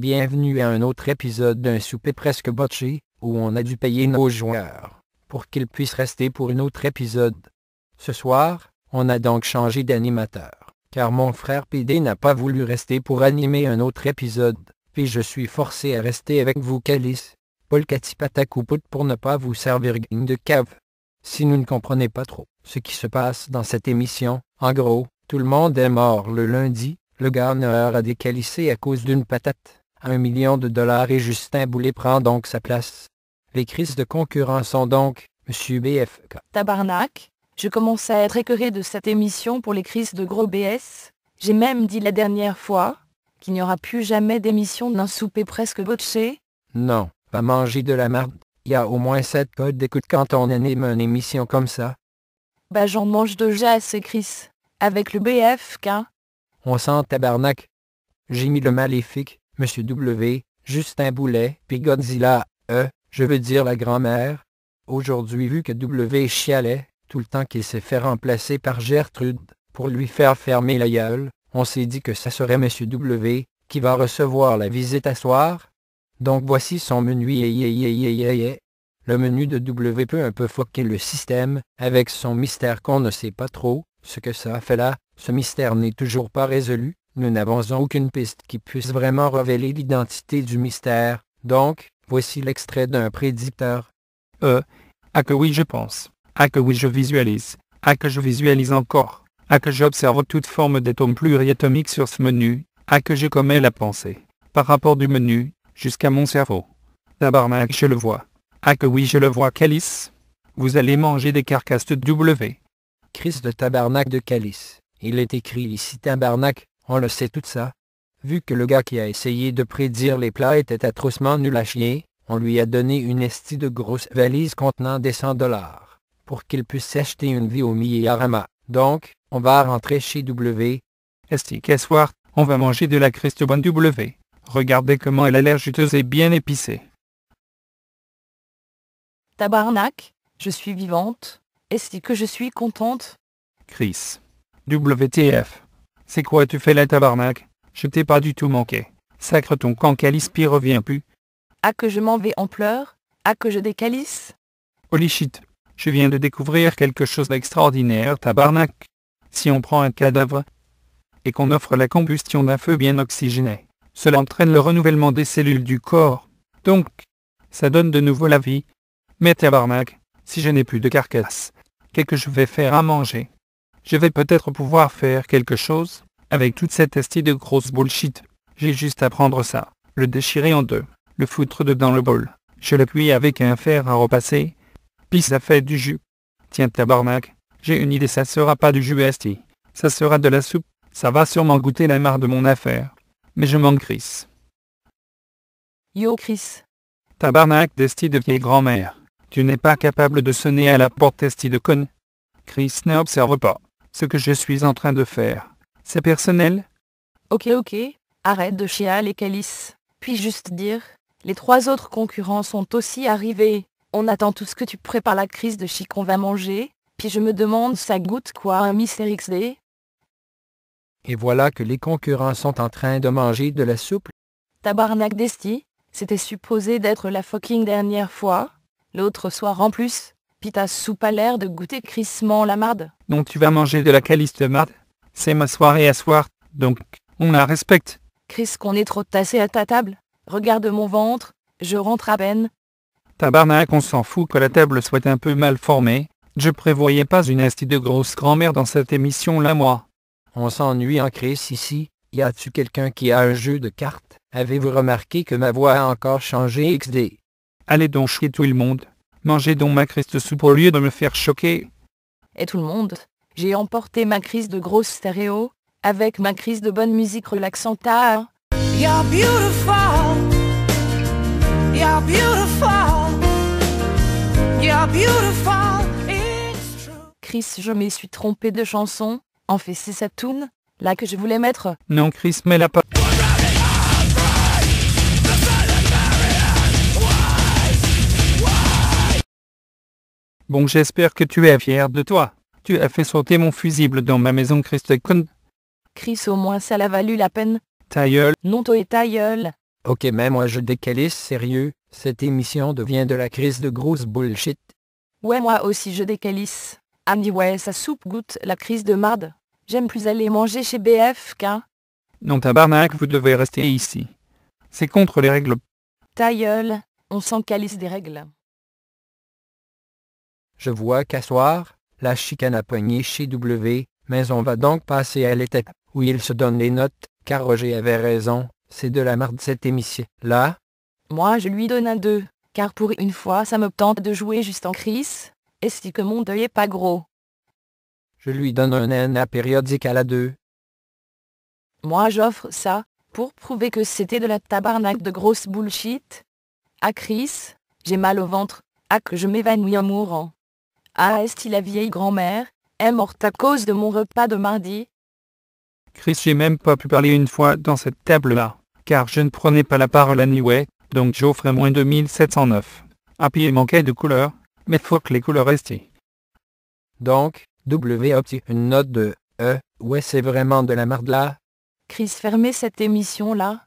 Bienvenue à un autre épisode d'un souper presque botché, où on a dû payer nos joueurs, pour qu'ils puissent rester pour un autre épisode. Ce soir, on a donc changé d'animateur, car mon frère PD n'a pas voulu rester pour animer un autre épisode, puis je suis forcé à rester avec vous Calice, Paul Catipatacouput pour ne pas vous servir de cave. Si nous ne comprenez pas trop ce qui se passe dans cette émission, en gros, tout le monde est mort le lundi, le gagneur a décalissé à cause d'une patate. $1 million et Justin Boulet prend donc sa place. Les crises de concurrence sont donc, Monsieur BFK. Tabarnak, je commence à être écœuré de cette émission pour les crises de gros BS. J'ai même dit la dernière fois qu'il n'y aura plus jamais d'émission d'un souper presque botché. Non, pas manger de la merde. Il y a au moins 7 codes d'écoute quand on anime une émission comme ça. Bah j'en mange déjà assez Chris. Avec le BFK. On sent tabarnak. J'ai mis le maléfique. Monsieur W, Justin Boulet, puis Godzilla, je veux dire la grand-mère. Aujourd'hui vu que W chialait, tout le temps qu'il s'est fait remplacer par Gertrude, pour lui faire fermer la gueule, on s'est dit que ça serait Monsieur W, qui va recevoir la visite à soir. Donc voici son menu. Le menu de W peut un peu fucker le système, avec son mystère qu'on ne sait pas trop, ce que ça a fait là, ce mystère n'est toujours pas résolu. Nous n'avons aucune piste qui puisse vraiment révéler l'identité du mystère, donc, voici l'extrait d'un prédicteur. Ah que oui je pense, ah que oui je visualise, ah que je visualise encore, ah que j'observe toute forme d'atomes pluriatomiques sur ce menu, ah que je commets la pensée, par rapport du menu, jusqu'à mon cerveau. Tabarnak je le vois, ah que oui je le vois Calice. Vous allez manger des carcasses de W. Chris de tabarnak de Calice. Il est écrit ici tabarnak. On le sait tout ça. Vu que le gars qui a essayé de prédire les plats était atrocement nul à chier, on lui a donné une esti de grosse valise contenant des $100, pour qu'il puisse s'acheter une vie au Miyarama. Donc, on va rentrer chez W. Esti qu'est-ce soir, on va manger de la criste bonne W. Regardez comment elle a l'air juteuse et bien épicée. Tabarnak, je suis vivante. Est-ce que je suis contente? Chris. WTF. C'est quoi tu fais là tabarnak? Je t'ai pas du tout manqué. Sacre ton camp Calice puis reviens plus. Ah que je m'en vais en pleurs? Ah que je décalisse? Holy shit. Je viens de découvrir quelque chose d'extraordinaire tabarnak. Si on prend un cadavre et qu'on offre la combustion d'un feu bien oxygéné, cela entraîne le renouvellement des cellules du corps. Donc, ça donne de nouveau la vie. Mais tabarnak, si je n'ai plus de carcasse, qu'est-ce que je vais faire à manger? Je vais peut-être pouvoir faire quelque chose, avec toute cette esti de grosse bullshit. J'ai juste à prendre ça, le déchirer en deux, le foutre dedans le bol, je le cuis avec un fer à repasser, puis ça fait du jus. Tiens tabarnak, j'ai une idée, ça sera pas du jus esti, ça sera de la soupe, ça va sûrement goûter la marre de mon affaire. Mais je manque Chris. Yo Chris. Tabarnak d'esti de vieille grand-mère, tu n'es pas capable de sonner à la porte esti de conne. Chris n'observe pas. Ce que je suis en train de faire, c'est personnel? Ok, arrête de chialer Calice. Puis juste dire, les 3 autres concurrents sont aussi arrivés. On attend tout ce que tu prépares la crise de chi qu'on va manger. Puis je me demande ça goûte quoi un Mister XD? Et voilà que les concurrents sont en train de manger de la soupe. Tabarnak d'esti, c'était supposé d'être la fucking dernière fois. L'autre soir en plus. Pis ta soupe a l'air de goûter crissement la marde. Donc tu vas manger de la calice de marde? C'est ma soirée à soir, donc on la respecte. Chris qu'on est trop tassé à ta table. Regarde mon ventre, je rentre à peine. Tabarnak on s'en fout que la table soit un peu mal formée. Je prévoyais pas une esti de grosse grand-mère dans cette émission-là moi. On s'ennuie en Chris ici. Y a-tu quelqu'un qui a un jeu de cartes? Avez-vous remarqué que ma voix a encore changé XD? Allez donc chier tout le monde. Mangez donc ma crise de soupe au lieu de me faire choquer. Et tout le monde, j'ai emporté ma crise de grosse stéréo, avec ma crise de bonne musique relaxante à... You're beautiful. You're beautiful. You're beautiful. It's true. Chris, je me suis trompé de chanson. En fait c'est cette tune, là que je voulais mettre. Non Chris mais la pas. Bon j'espère que tu es fier de toi. Tu as fait sauter mon fusible dans ma maison Christ con. Chris au moins ça l'a valu la peine. Ta gueule. Non toi et ta gueule. Ok, mais moi je décalisse sérieux, cette émission devient de la crise de grosse bullshit. Ouais, moi aussi je décalisse. Andy, ouais, sa soupe goûte la crise de marde. J'aime plus aller manger chez BFK. Non tabarnak, vous devez rester ici. C'est contre les règles. Ta gueule, on s'en calisse des règles. Je vois qu'à soir, la chicane a pogné chez W, mais on va donc passer à l'étape où il se donne les notes, car Roger avait raison, c'est de la merde cette émission-là. Moi je lui donne un 2, car pour une fois ça me tente de jouer juste en crise, et si que mon deuil est pas gros. Je lui donne un N périodique à la 2. Moi j'offre ça, pour prouver que c'était de la tabarnak de grosse bullshit. Ah Chris, j'ai mal au ventre, ah que je m'évanouis en mourant. Ah est-ce la vieille grand-mère, est morte à cause de mon repas de mardi. Chris, j'ai même pas pu parler une fois dans cette table-là, car je ne prenais pas la parole anyway, donc j'offrais moins 2709. Ah puis il manquait de couleurs, mais faut que les couleurs restent. Donc, W obtient une note de E, ouais c'est vraiment de la merde là. Chris fermez cette émission là,